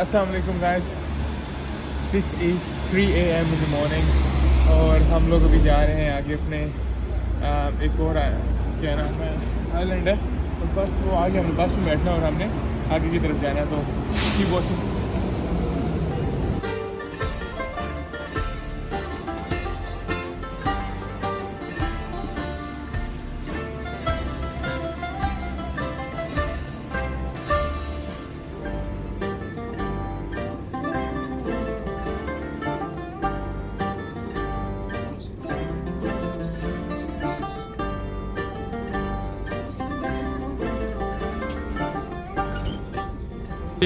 अस्सलाम वालेकुम guys, this is 3 AM in the morning और हम लोग अभी जा रहे हैं आगे अपने एक और क्या नाम है आइलैंड है और बस वो आगे हमने बस में बैठना और हमने आगे की तरफ जाना है। तो कीप वॉचिंग।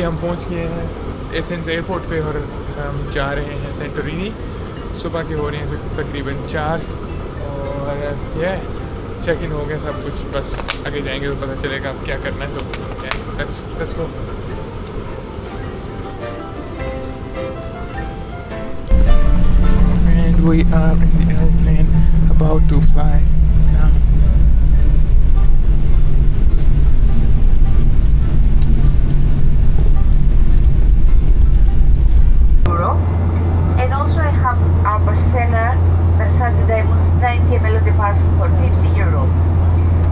हम पहुंच गए हैं एथेंस एयरपोर्ट पे और हम जा रहे हैं सेंटोरिनी। सुबह के हो रहे हैं तकरीबन 4 और यह चेक इन हो गया सब कुछ, बस आगे जाएंगे तो पता चलेगा अब क्या करना है। तो let's go. And we are in the airplane about to fly now. And also I have our bestseller Versace Diamonds 90 ml of parfum for €50.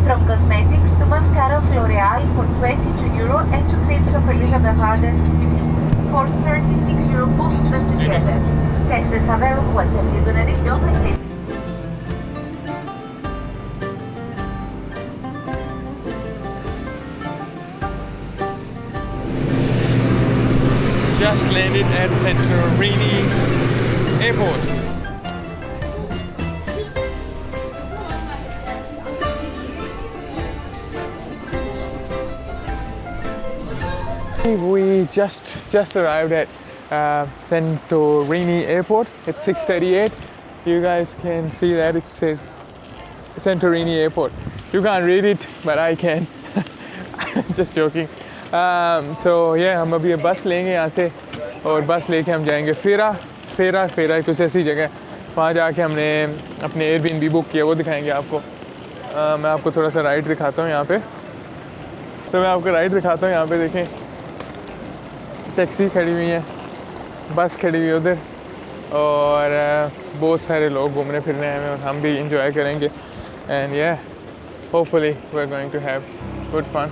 From cosmetics to mascara of L'Oreal for €22 and two creams of Elizabeth Arden for €36, both of them together. Test is available WhatsApp. You're gonna need your message. Just landed at Santorini Airport. We just arrived at Santorini Airport. It's 6:38. You guys can see that it says Santorini Airport. You can't read it, but I can. Just joking. So yeah, हम अभी बस लेंगे यहाँ से और बस लेके हम जाएंगे फेरा कुछ ऐसी जगह, वहाँ जाके हमने अपने एयरबीएनबी बुक किया, वो दिखाएंगे आपको। मैं आपको थोड़ा सा राइड दिखाता हूँ यहाँ पे। तो मैं आपको राइड दिखाता हूँ यहाँ पे, देखें टैक्सी खड़ी हुई है, बस खड़ी हुई है उधर और बहुत सारे लोग घूमने फिरने आए हैं और हम भी इंजॉय करेंगे। And yeah, hopefully we're going to have good fun.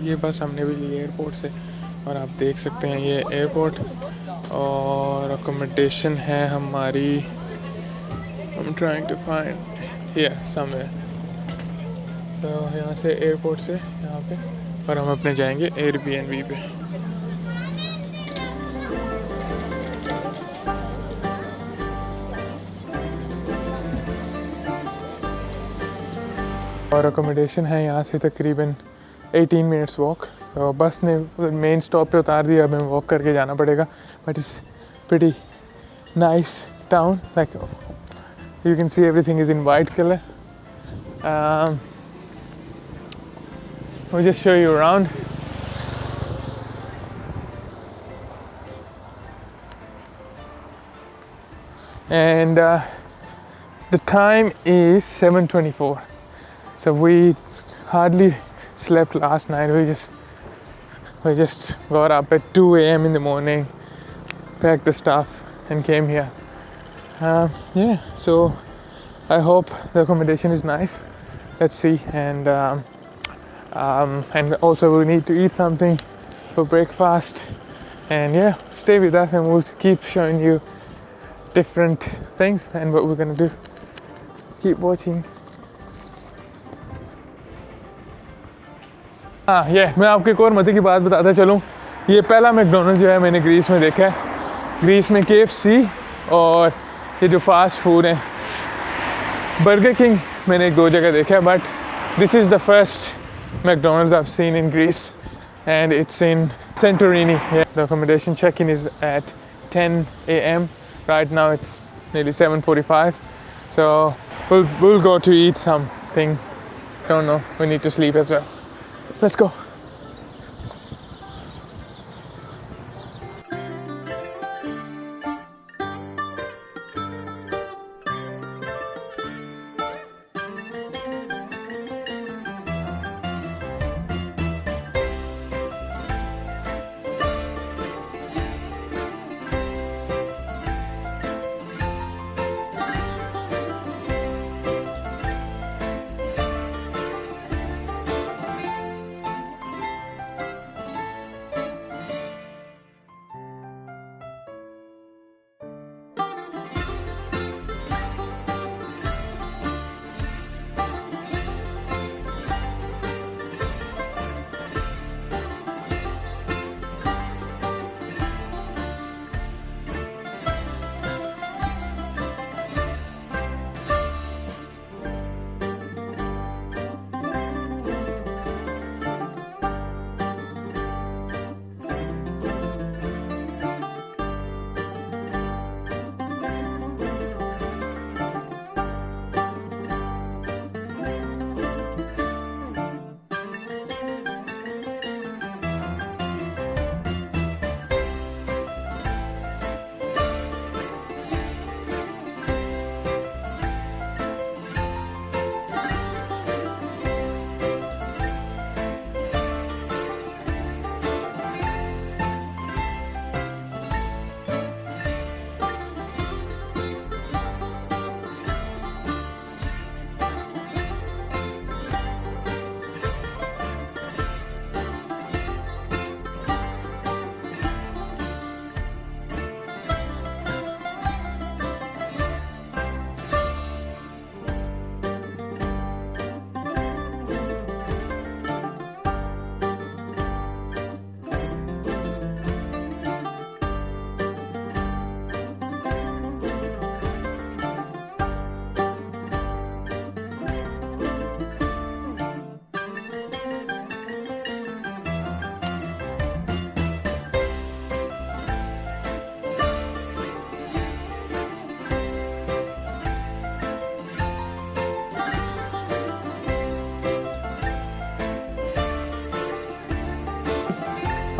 ये बस हमने भी ली एयरपोर्ट से और आप देख सकते हैं ये एयरपोर्ट और अकोमोडेशन है हमारी। I'm trying to find here somewhere. तो यहाँ से एयरपोर्ट से यहाँ पे और हम अपने जाएंगे एयरबीएनबी पे। और अकोमोडेशन है यहाँ से तकरीबन 18 मिनट्स वॉक। तो बस ने मेन स्टॉप पे उतार दिया, अब हमें वॉक करके जाना पड़ेगा। But it's pretty nice town, like you can see everything is in white color. I'll just show you around. And the time is 7:24. So we hardly slept last night. We just got up at 2 AM in the morning, packed the stuff and came here. Yeah, so I hope the accommodation is nice. Let's see. And also we need to eat something for breakfast. And yeah, stay with us and we'll keep showing you different things and what we're gonna do. Keep watching. Yeah, मैं आपको एक और मज़े की बात बताता चलूँ। ये पहला मैकडोनल्ड जो है मैंने ग्रीस में देखा है। ग्रीस में KFC और ये जो फास्ट फूड है बर्गर किंग मैंने 1-2 जगह देखा है, but this is the first McDonald's I've seen in Greece and it's in Santorini. Yeah, the accommodation check-in is at 10 AM. Right now it's nearly 7:45. So we'll go to eat something. Don't know, we need to sleep as well. Let's go.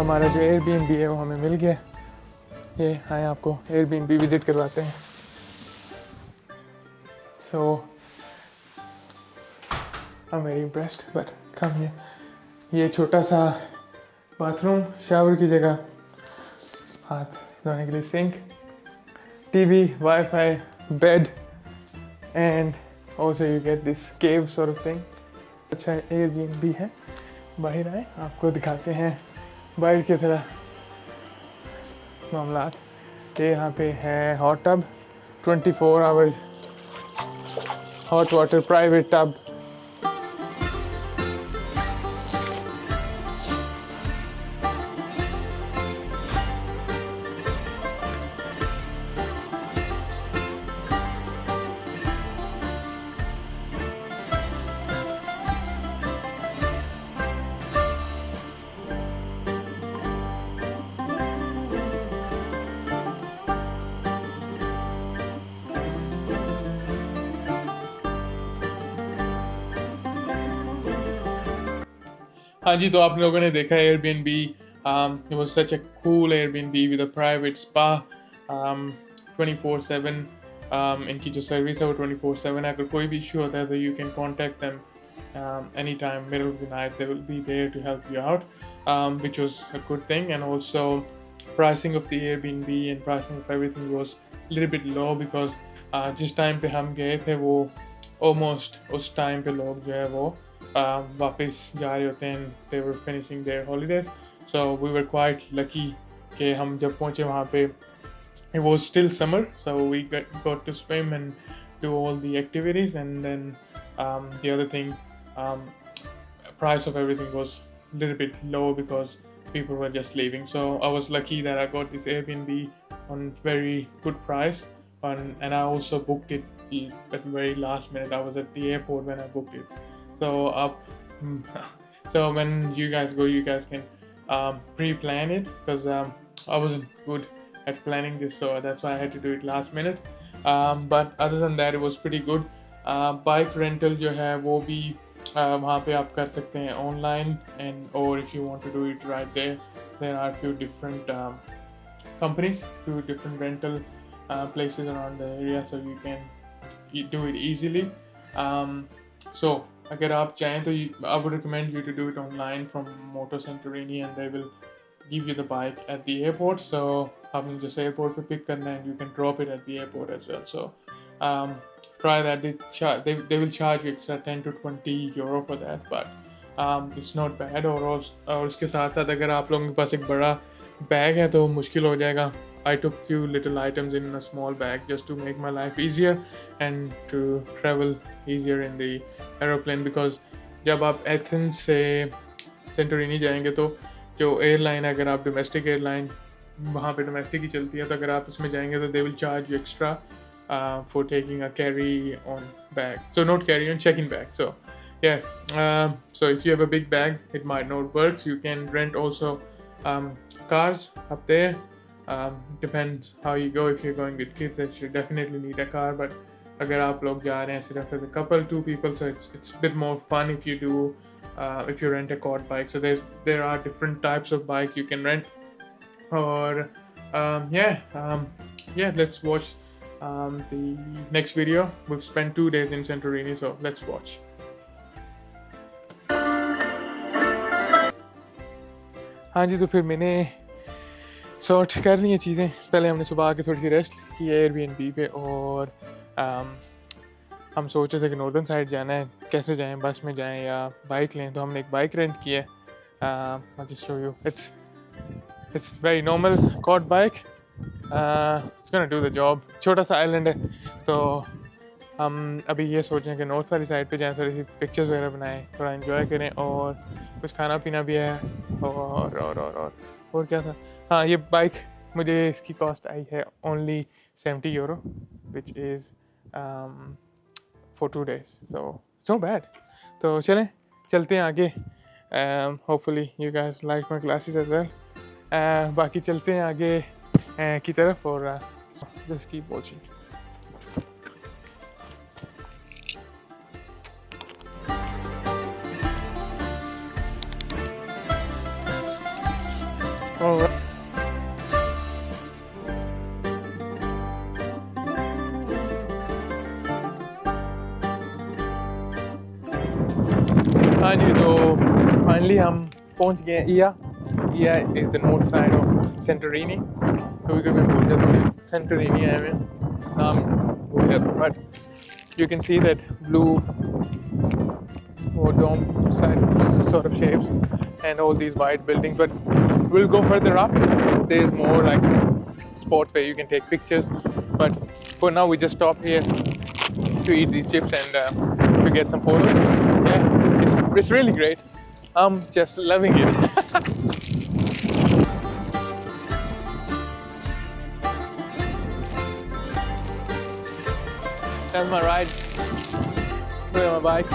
हमारा जो Airbnb है वो हमें मिल गया। ये आए आपको Airbnb visit करवाते हैं। So I am very impressed but come here. ये छोटा सा बाथरूम, शावर की जगह, हाथ धोने के लिए sink, TV, wifi, bed and also you get this cave sort of thing. अच्छा एयरबीएनबी है। बाहर आए आपको दिखाते हैं बाहर की तरह मामलात। ये यहाँ पे है hot tub, 24 hours hot water private tub. हाँ जी, तो आप लोगों ने देखा Airbnb, it was such a cool Airbnb with a private spa, 24/7। इनकी जो सर्विस है वो 24/7 है। अगर कोई भी इशू होता है तो you can contact them anytime, middle of the night, they will be there to help you out, which was a good thing। And also pricing of the Airbnb and pricing of everything was a little bit low because जिस time पे हम गए थे वो almost उस time पे लोग जो है वो वापस जा रहे होते हैं। they were finishing their holidays, so we were quite lucky कि हम जब पहुँचे वहाँ पे it was still summer, so we got to swim and do all the activities। And then the other thing, price of everything was a little bit low because people were just leaving, so I was lucky that I got this Airbnb on very good price, and I also booked it at the very last minute. I was at the airport when I booked it. So when you guys go, you guys can pre-plan it because I wasn't good at planning this, so that's why I had to do it last minute। But other than that, it was pretty good। Bike rental जो है वो भी वहाँ पे आप कर सकते हैं online, and or if you want to do it right there are few different companies, few different rental places around the area, so you can do it easily। So अगर आप चाहें तो I would recommend you to do it online from Moto Santorini, and they will give you the bike at the airport। So आपने जैसे airport पे pick करना है, you can drop it at the airport as well। So try that। They will charge you extra 10 to 20 euro for that, but it's not bad। और उसके साथ साथ अगर आप लोगों के पास एक बड़ा बैग है तो मुश्किल हो जाएगा। I took few little items in a small bag just to make my life easier and to travel easier in the aeroplane, because जब आप एथेंस से सेंटोरिनी जाएंगे तो जो एयरलाइन है, अगर आप डोमेस्टिक एयरलाइन वहाँ पे डोमेस्टिक ही चलती है, तो अगर आप उसमें जाएंगे तो they will charge you extra for taking a carry on bag, so not carry on, check-in bag। So yeah, so if you have a big bag it might not work, so you can rent also cars up there। Depends how you go। If you're going with kids, then you definitely need a car, but अगर आप लोग जा रहे हैं सिर्फ as a couple, 2 people, so it's a bit more fun if you do if you rent a quad bike। So there are different types of bike you can rent, or yeah, let's watch the next video। We've spent 2 days in Santorini, so let's watch। हाँ जी, तो फिर मैंने sort कर ली हैं चीज़ें। पहले हमने सुबह आके थोड़ी सी रेस्ट की है एयरबीएनबी पे, और हम सोच रहे थे कि नॉर्दर्न साइड जाना है, कैसे जाएं, बस में जाएं या बाइक लें। तो हमने एक बाइक रेंट की है। I'll just show you। It's very normal quad bike। It's gonna do the job। छोटा सा आइलैंड है, तो हम अभी ये सोच रहे हैं कि नॉर्थ वाली साइड पे जाएं, थोड़ी सी पिक्चर्स वगैरह बनाएं, थोड़ा एंजॉय करें, और कुछ खाना पीना भी है। और क्या था, हाँ, ये बाइक मुझे इसकी कॉस्ट आई है only 70 euro, which is for 2 days, so it's not bad। तो चलते हैं आगे। hopefully you guys like my classes as well। बाकी चलते हैं आगे की तरफ, और just keep watching। So finally हम पहुंच गए Ia. Ia is the north side of Santorini. कभी कभी मैं भूल जाता हूँ Santorini है मैं नाम भूल जाता हूँ, but you can see that blue or dome side sort of shapes and all these white buildings. But we'll go further up. There's more like spots where you can take pictures. But for now, we just stop here to eat these chips and to get some photos. Yeah, it's really great. I'm just loving it. That's my ride. Look at my bike.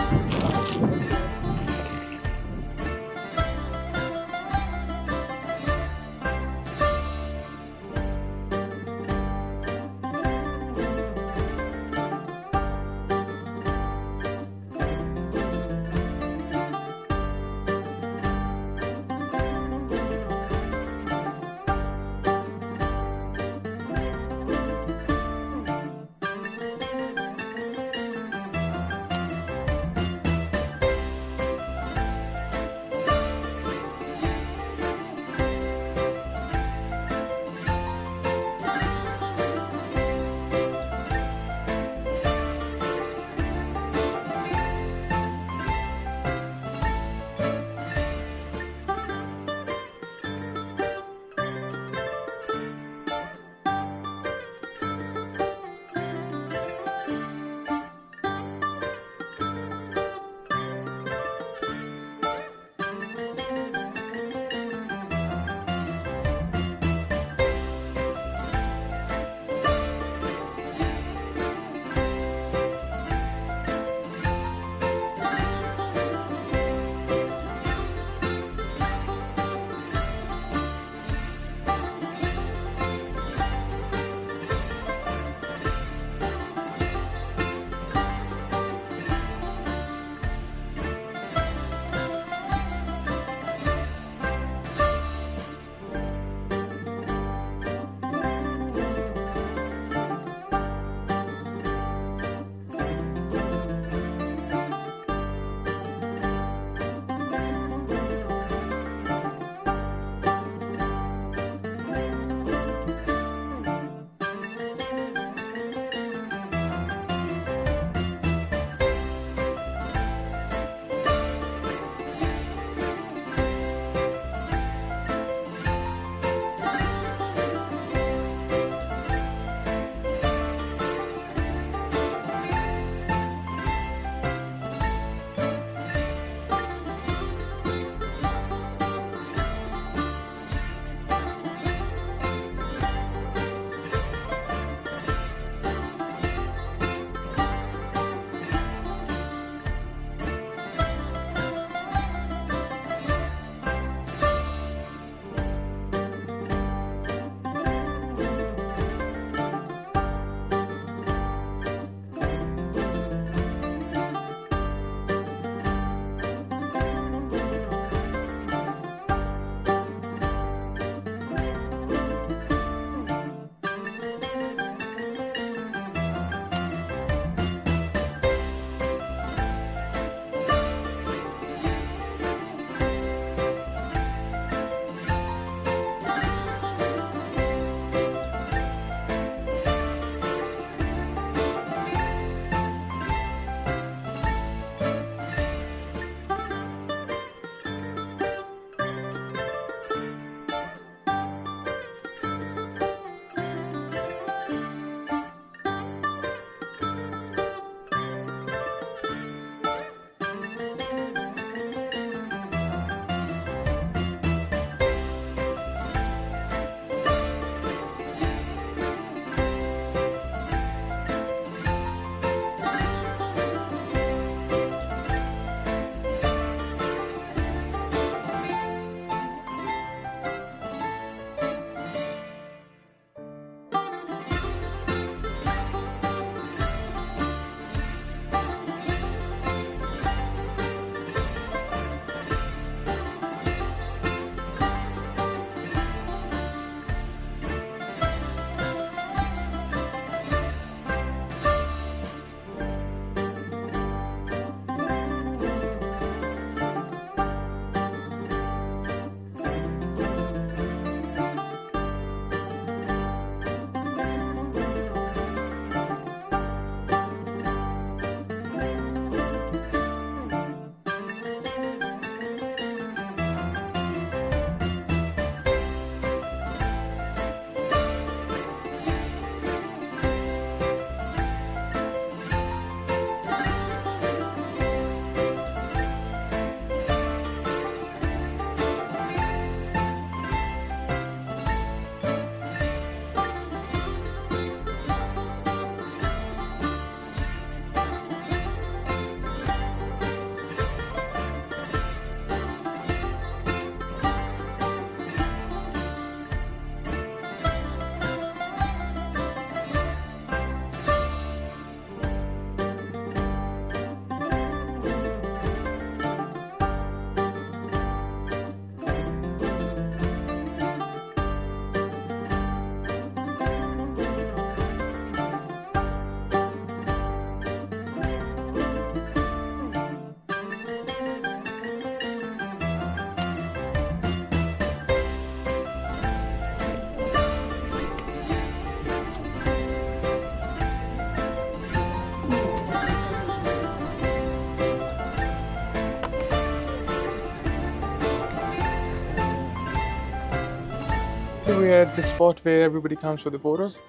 we are at the spot where everybody comes for the photos.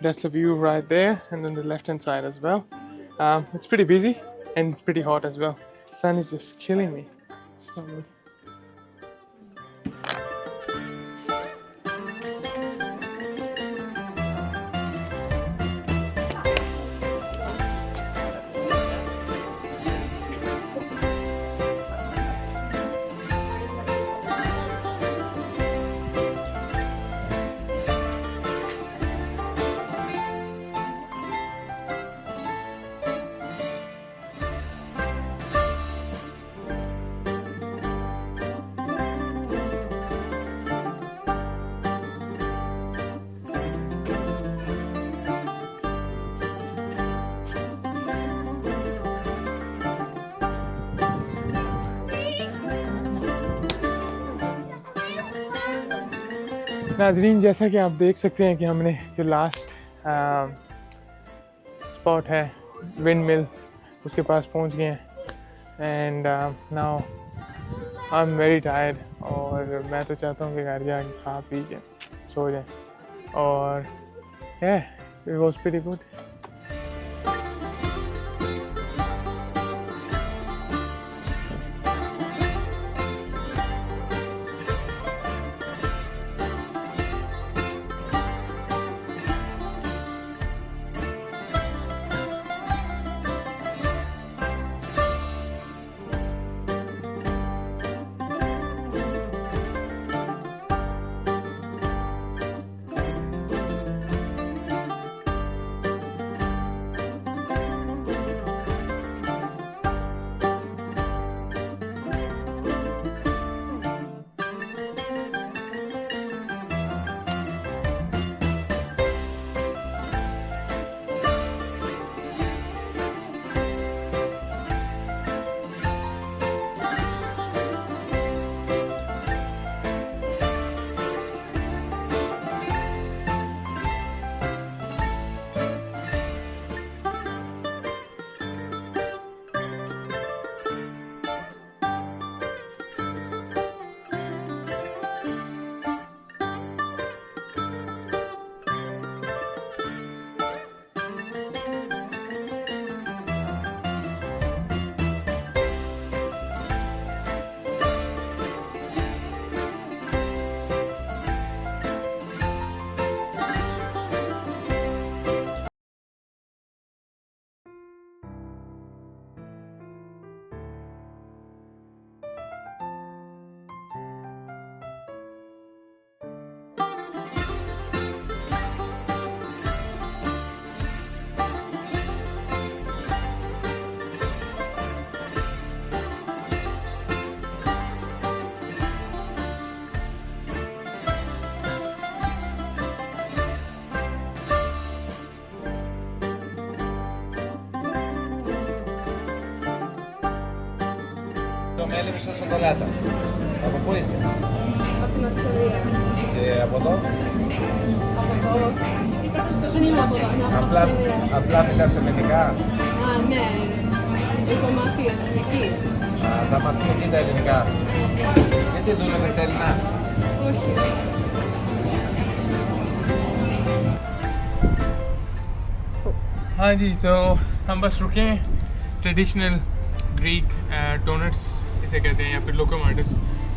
That's the view right there, and then the left hand side as well. It's pretty busy and pretty hot as well. Sun is just killing me. So, नाजरीन, जैसा कि आप देख सकते हैं कि हमने जो लास्ट स्पॉट है विंड मिल उसके पास पहुंच गए हैं। And now I am very tired, और मैं तो चाहता हूँ कि घर जाके खा पी के सो जाए। और इट वाज प्रीटी गुड। Μέλι με σοκολάτα. Από πού είσαι? Από την Αυστραλία. Και από εδώ? Από εδώ. Δεν είμαι από εδώ. είμαι από την Αυστραλία. Απλά μιλάς ελληνικά. Α, ναι. Έχω μάθει εκεί. Α, θα μάθεις εκεί τα ελληνικά. Γιατί δούλευες Έλληνας? Όχι. हाँ जी, तो हम बस रुके हैं। ट्रेडिशनल ग्रीक डोनट्स इसे कहते हैं, या फिर लोकोमोटिव्स,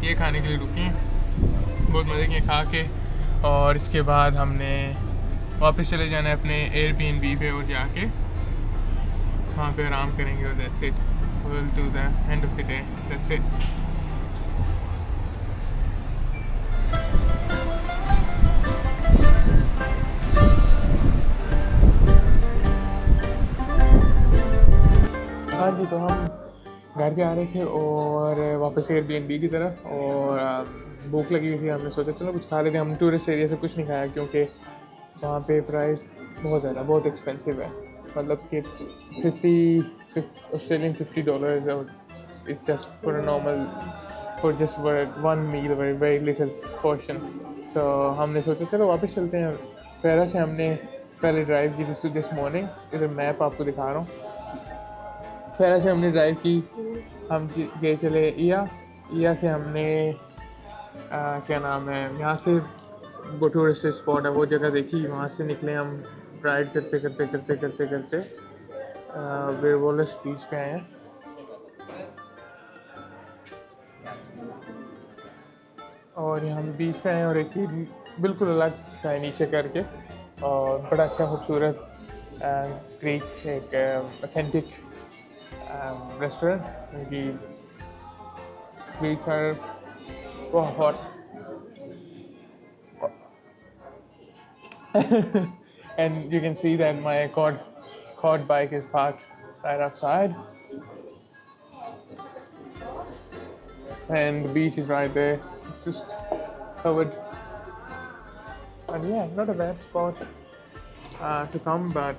ये खाने के लिए रुके हैं। बहुत मज़े किए खा के, और इसके बाद हमने वापस चले जाना है अपने एयरबीएनबी पे, और जाके वहाँ पे आराम करेंगे। और that's it, will do the end of the day, that's it. हाँ जी, तो हम घर जा रहे थे और वापस एयरबीएनबी की तरफ, और भूख लगी हुई थी। हमने सोचा चलो कुछ खा लेते हैं। हम टूरिस्ट एरिया से कुछ नहीं खाया, क्योंकि वहाँ पे प्राइस बहुत ज़्यादा, बहुत एक्सपेंसिव है। मतलब कि $50 और it's just for a normal, for just one meal, very little portion. So हमने सोचा चलो वापस चलते हैं। पैरा से हमने पहले ड्राइव की थी दिस मॉर्निंग। इधर मैप आपको दिखा रहा हूँ। पैरा से हमने ड्राइव की, हम गए चले ईया से हमने क्या नाम है, यहाँ से वो टूरिस्ट स्पॉट है, वो जगह देखी, वहाँ से निकले हम राइड करते करते करते करते करते वेयरवॉलेस बीच पे आए हैं। और यहाँ बीच पे आए हैं और एक ही बिल्कुल अलग सा है नीचे करके, और बड़ा अच्छा खूबसूरत ग्रीक एक ऑथेंटिक रेस्टोरेंट, उनकी ग्रीक are बहुत and you can see that my quad bike is parked right outside and the beach is right there. It's just covered, and yeah, not a bad spot to come, but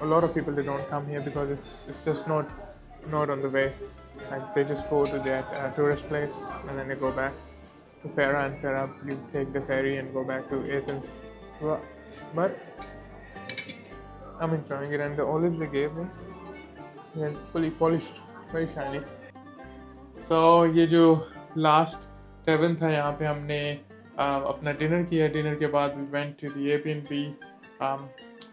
a lot of people, they don't come here because it's just not on the way. Like they just go to that tourist place and then they go back to Fera, and Fera you take the ferry and go back to Athens. But I'm enjoying it, and the olives they gave me, they're fully polished, very shiny. So ये जो last tavern था, यहाँ पे हमने अपना dinner किया। Dinner के बाद we went to the Airbnb,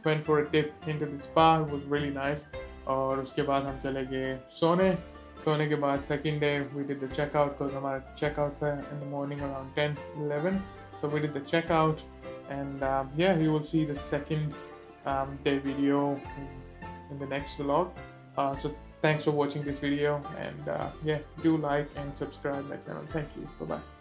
went for a dip into the spa, it was really nice. और उसके बाद हम चले गए सोने के बाद second day we did the checkout, because हमारा checkout था in the morning around 10-11, so we did the checkout, and yeah, you will see the second day video in the next vlog. So thanks for watching this video, and yeah, do like and subscribe my channel. Thank you. Bye bye.